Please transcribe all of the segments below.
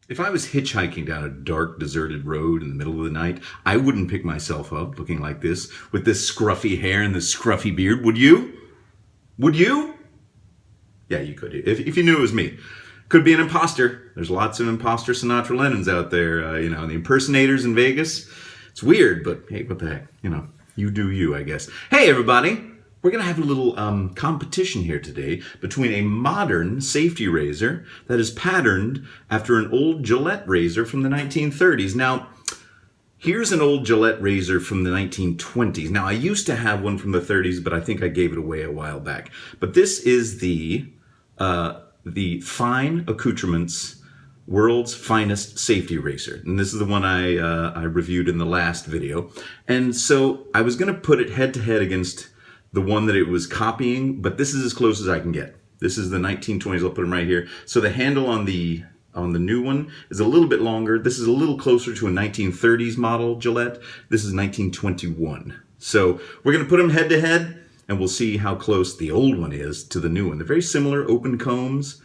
If I was hitchhiking down a dark, deserted road in the middle of the night, I wouldn't pick myself up looking like this, with this scruffy hair and this scruffy beard. Would you? Would you? Yeah, you could. If you knew it was me. Could be an imposter. There's lots of imposter Sinatra Lennons out there, the impersonators in Vegas. It's weird, but hey, what the heck? You do you, I guess. Hey, everybody. We're going to have a little competition here today between a modern safety razor that is patterned after an old Gillette razor from the 1930s. Now, here's an old Gillette razor from the 1920s. Now, I used to have one from the 30s, but I think I gave it away a while back. But this is the Fine Accoutrements World's Finest Safety Razor. And this is the one I reviewed in the last video. And so I was going to put it head-to-head against the one that it was copying, but this is as close as I can get. This is the 1920s. I'll put them right here. So the handle on the new one is a little bit longer. This is a little closer to a 1930s model Gillette. This is 1921. So we're going to put them head to head, and we'll see how close the old one is to the new one. They're very similar, open combs,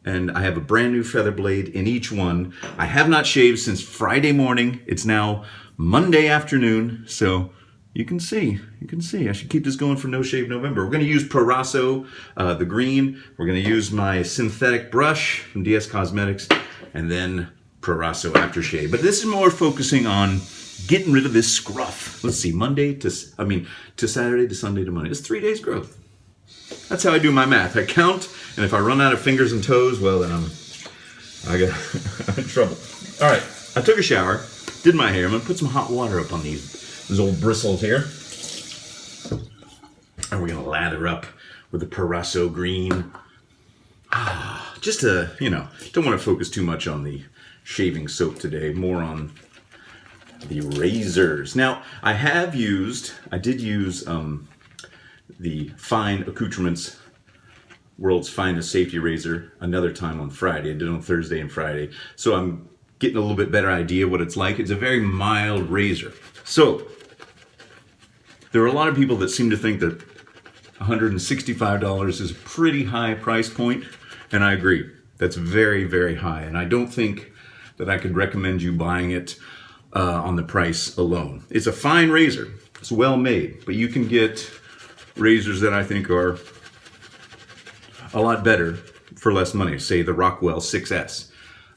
and I have a brand new feather blade in each one. I have not shaved since Friday morning. It's now Monday afternoon, so you can see. I should keep this going for No Shave November. We're going to use Proraso, the green. We're going to use my synthetic brush from DS Cosmetics, and then Proraso aftershave. But this is more focusing on getting rid of this scruff. Let's see, to Saturday to Sunday to Monday. It's 3 days growth. That's how I do my math. I count, and if I run out of fingers and toes, well, then I'm in trouble. All right, I took a shower, did my hair. I'm going to put some hot water up on these old bristles here. And we're going to lather up with the Proraso green. Just to, don't want to focus too much on the shaving soap today, more on the razors. Now, I did use the Fine Accoutrements World's Finest Safety Razor another time on Friday. I did it on Thursday and Friday. So I'm getting a little bit better idea what it's like. It's a very mild razor. So, there are a lot of people that seem to think that $165 is a pretty high price point, and I agree. That's very, very high, and I don't think that I could recommend you buying it on the price alone. It's a fine razor. It's well made, but you can get razors that I think are a lot better for less money. Say the Rockwell 6S.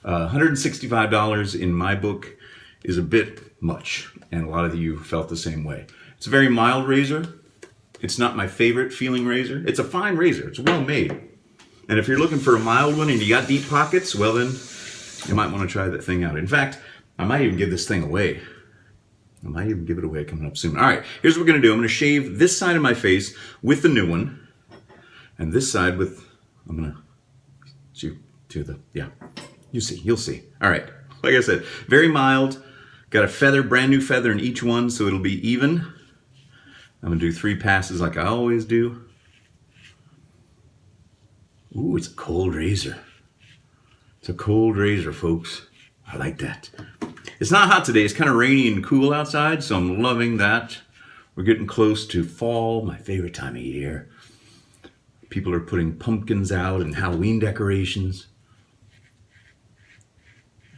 $165 in my book is a bit much, and a lot of you felt the same way. It's a very mild razor. It's not my favorite feeling razor. It's a fine razor. It's well made. And if you're looking for a mild one and you got deep pockets, well then, you might want to try that thing out. In fact, I might even give this thing away. I might even give it away coming up soon. All right, here's what we're going to do. I'm going to shave this side of my face with the new one, and this side with, I'm going to do the, yeah, you'll see. All right, like I said, very mild. Got a brand new feather in each one, so it'll be even. I'm going to do 3 passes like I always do. Ooh, it's a cold razor. It's a cold razor, folks. I like that. It's not hot today. It's kind of rainy and cool outside, so I'm loving that. We're getting close to fall, my favorite time of year. People are putting pumpkins out and Halloween decorations.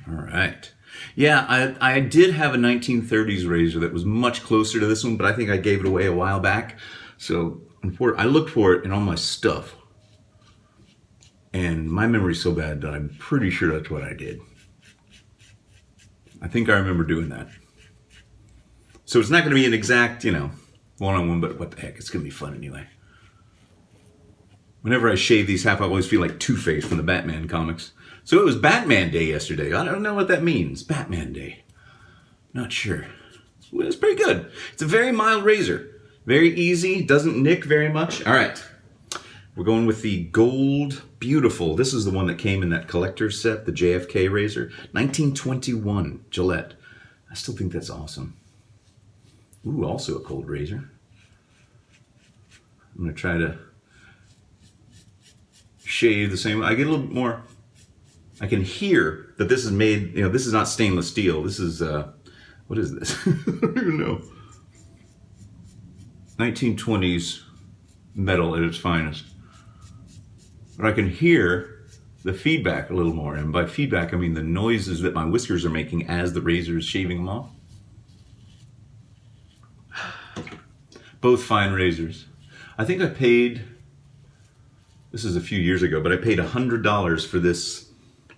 All right. Yeah, I did have a 1930s razor that was much closer to this one, but I think I gave it away a while back. So I looked for it in all my stuff. And my memory's so bad that I'm pretty sure that's what I did. I think I remember doing that. So it's not going to be an exact, one-on-one, but what the heck, it's going to be fun anyway. Whenever I shave these half, I always feel like Two-Face from the Batman comics. So it was Batman Day yesterday. I don't know what that means. Batman Day. Not sure. Well, it's pretty good. It's a very mild razor. Very easy. Doesn't nick very much. All right. We're going with the Gold Beautiful. This is the one that came in that collector's set, the JFK razor. 1921 Gillette. I still think that's awesome. Ooh, also a cold razor. I'm going to try to shave the same. I get a little bit more. I can hear that this is made, this is not stainless steel. This is, what is this? I don't even know. 1920s metal at its finest. But I can hear the feedback a little more. And by feedback, I mean the noises that my whiskers are making as the razor is shaving them off. Both fine razors. I think I paid, this is a few years ago, but I paid $100 for this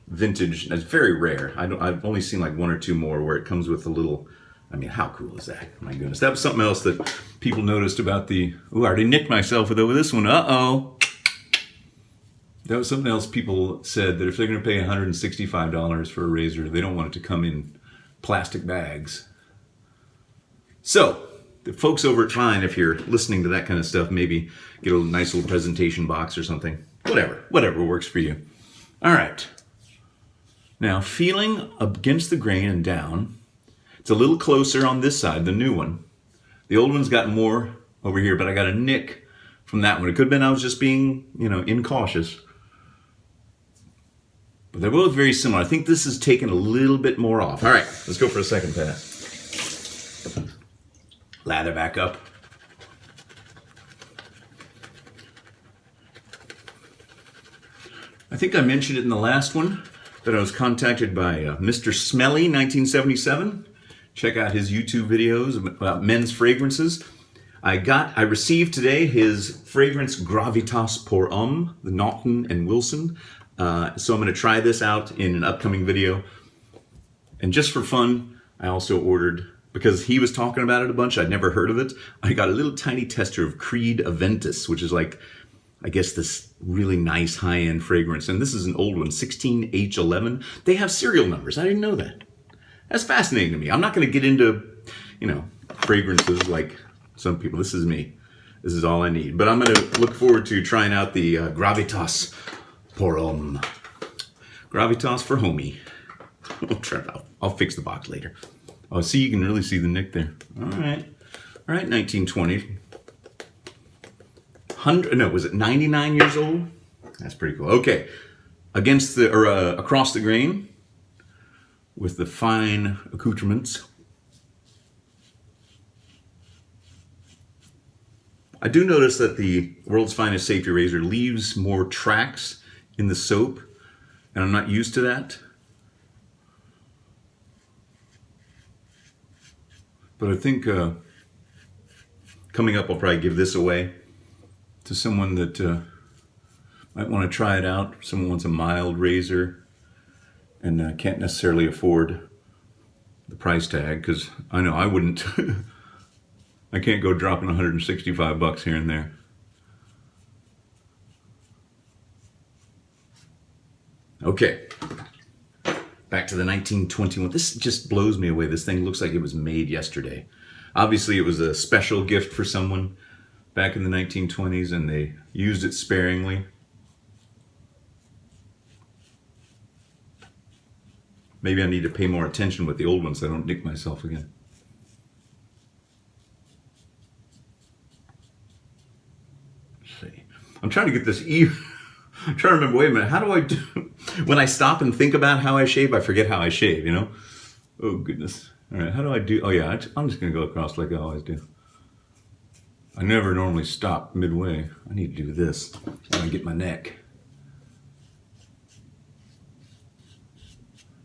vintage. It's very rare. I've only seen like one or two more where it comes with a little, I mean, how cool is that? My goodness. That was something else that people noticed about the, ooh, I already nicked myself with over this one. Uh-oh. That was something else people said, that if they're going to pay $165 for a razor, they don't want it to come in plastic bags. So, the folks over at Fine, if you're listening to that kind of stuff, maybe get a nice little presentation box or something. Whatever works for you. All right. Now, feeling against the grain and down, it's a little closer on this side, the new one. The old one's got more over here, but I got a nick from that one. It could have been I was just being, incautious. But they're both very similar. I think this is taking a little bit more off. All right, let's go for a second pass. Lather back up. I think I mentioned it in the last one that I was contacted by Mr. Smelly 1977. Check out his YouTube videos about men's fragrances. I received today his fragrance Gravitas Pour Homme, the Naughton and Wilson. So I'm going to try this out in an upcoming video. And just for fun, I also ordered, because he was talking about it a bunch, I'd never heard of it, I got a little tiny tester of Creed Aventus, which is like, I guess, this really nice high-end fragrance. And this is an old one, 16H11. They have serial numbers. I didn't know that. That's fascinating to me. I'm not going to get into, fragrances like some people. This is me. This is all I need. But I'm going to look forward to trying out the Gravitas Pour Homme. Gravitas for homie. I'll fix the box later. Oh, see, you can really see the nick there. All right, 1920. Was it 99 years old? That's pretty cool. Okay, across the grain with the Fine Accoutrements. I do notice that the World's Finest Safety Razor leaves more tracks in the soap, and I'm not used to that. But I think coming up, I'll probably give this away to someone that might want to try it out. Someone wants a mild razor and can't necessarily afford the price tag, because I know I wouldn't. I can't go dropping $165 here and there. Okay. Back to the 1921. This just blows me away. This thing looks like it was made yesterday. Obviously, it was a special gift for someone back in the 1920s, and they used it sparingly. Maybe I need to pay more attention with the old ones so I don't nick myself again. Let's see. I'm trying to get this even. I'm trying to remember, wait a minute, how do I do? When I stop and think about how I shave, I forget how I shave, Oh, goodness. All right, how do I do? Oh, yeah, I'm just going to go across like I always do. I never normally stop midway. I need to do this. I want to get my neck.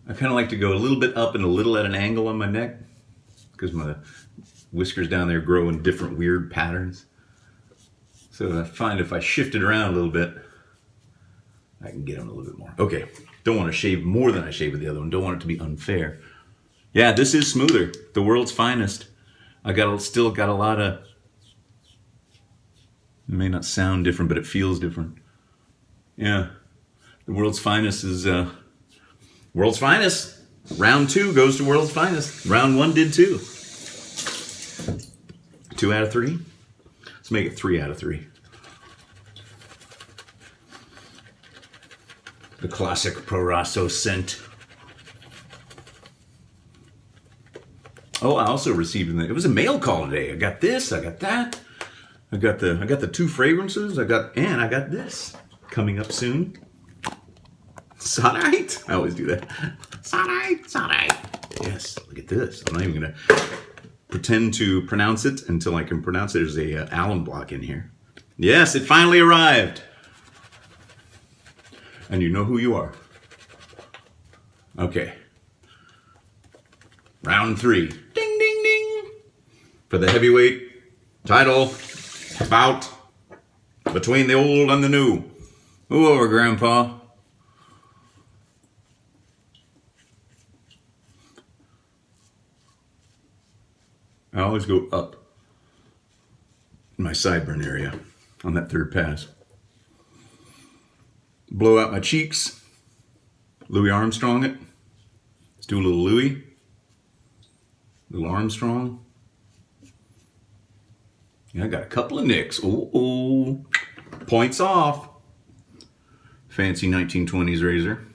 I kind of like to go a little bit up and a little at an angle on my neck, because my whiskers down there grow in different weird patterns. So I find if I shift it around a little bit, I can get them a little bit more. Okay, don't want to shave more than I shave with the other one. Don't want it to be unfair. Yeah, this is smoother. The World's Finest. Still got a lot of, it may not sound different, but it feels different. Yeah, the World's Finest is World's Finest. Round 2 goes to World's Finest. Round 1 did too. 2 out of 3. Let's make it 3 out of 3. The classic Proraso scent. Oh, I also received it was a mail call today. I got this, I got that. I got the 2 fragrances. I got this coming up soon. Sonite. I always do that. Sonite. Yes, look at this. I'm not even gonna pretend to pronounce it until I can pronounce it. There's a alum block in here. Yes, it finally arrived. And you know who you are. Okay. Round 3. Ding, ding, ding. For the heavyweight title bout between the old and the new. Move over, Grandpa. I always go up in my sideburn area on that third pass. Blow out my cheeks. Louis Armstrong it. Let's do a little Louis. Little Armstrong. Yeah, I got a couple of nicks. Ooh. Points off. Fancy 1920s razor.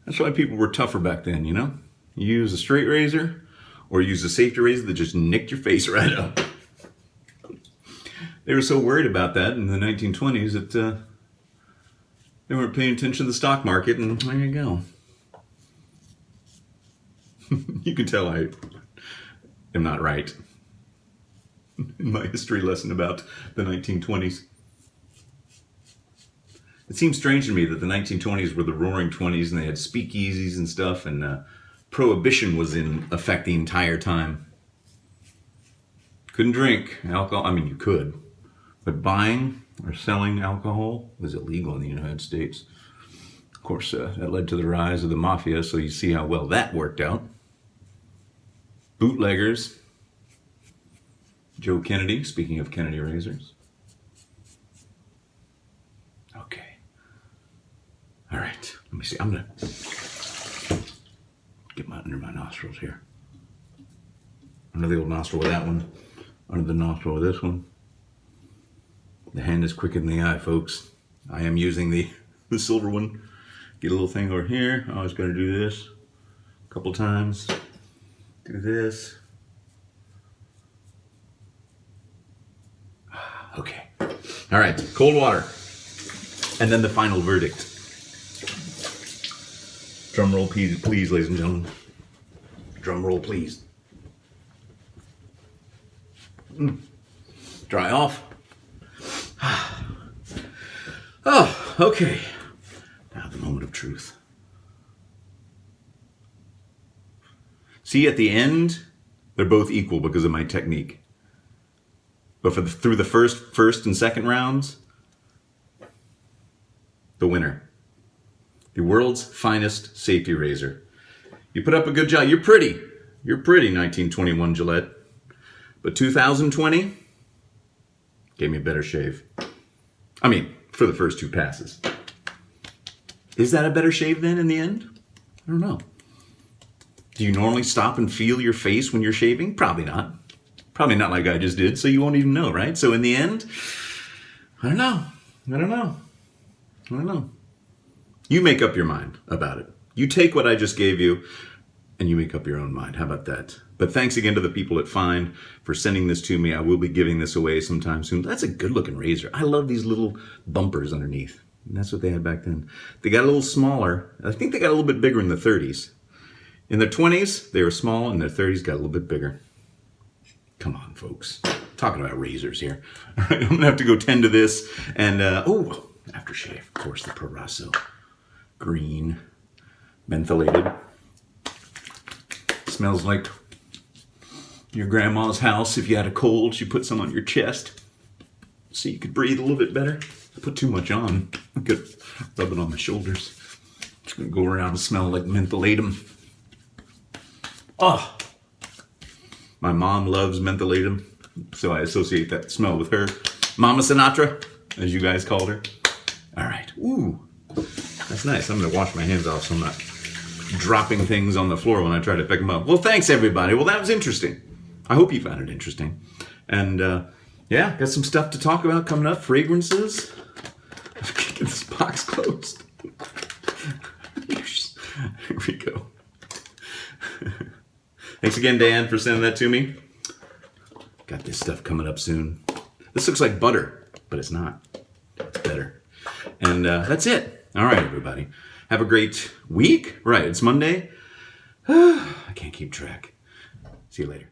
That's why people were tougher back then, you know? You use a straight razor or use a safety razor that just nicked your face right up. They were so worried about that in the 1920s that they weren't paying attention to the stock market, and there you go. You can tell I am not right in my history lesson about the 1920s. It seems strange to me that the 1920s were the roaring 20s and they had speakeasies and stuff, and prohibition was in effect the entire time. Couldn't drink alcohol. I mean, you could, but buying or selling alcohol was illegal in the United States. Of course, that led to the rise of the mafia, so you see how well that worked out. Bootleggers. Joe Kennedy, speaking of Kennedy razors. Okay. All right, let me see. I'm going to get under my nostrils here. Under the old nostril with that one. Under the nostril with this one. The hand is quicker than the eye, folks. I am using the silver one. Get a little thing over here. I was going to do this a couple times. Do this. Okay. All right. Cold water. And then the final verdict. Drum roll, please, ladies and gentlemen. Drum roll, please. Dry off. Oh, okay. Now the moment of truth. See, at the end, they're both equal because of my technique. But through the first and second rounds, the winner. The world's finest safety razor. You put up a good job. You're pretty. You're pretty, 1921 Gillette. But 2020 gave me a better shave. I mean, for the first 2 passes. Is that a better shave then in the end? I don't know. Do you normally stop and feel your face when you're shaving? Probably not. Probably not like I just did, so you won't even know, right? So in the end, I don't know. You make up your mind about it. You take what I just gave you and you make up your own mind. How about that? But thanks again to the people at Fine for sending this to me. I will be giving this away sometime soon. That's a good looking razor. I love these little bumpers underneath. And that's what they had back then. They got a little smaller. I think they got a little bit bigger in the 30s. In their 20s, they were small. In their 30s, got a little bit bigger. Come on, folks. Talking about razors here. All right, I'm going to have to go tend to this. And, aftershave. Of course, the Proraso. Green. Mentholated. Smells like your grandma's house. If you had a cold, she put some on your chest so you could breathe a little bit better. I put too much on. I could rub it on my shoulders. Just going to go around and smell like mentholatum. Oh, my mom loves mentholatum, so I associate that smell with her. Mama Sinatra, as you guys called her. All right. Ooh, that's nice. I'm going to wash my hands off so I'm not dropping things on the floor when I try to pick them up. Well, thanks, everybody. Well, that was interesting. I hope you found it interesting. And, got some stuff to talk about coming up. Fragrances. Get this box closed. Here we go. Thanks again, Dan, for sending that to me. Got this stuff coming up soon. This looks like butter, but it's not. It's better. And that's it. All right, everybody. Have a great week. Right, it's Monday. I can't keep track. See you later.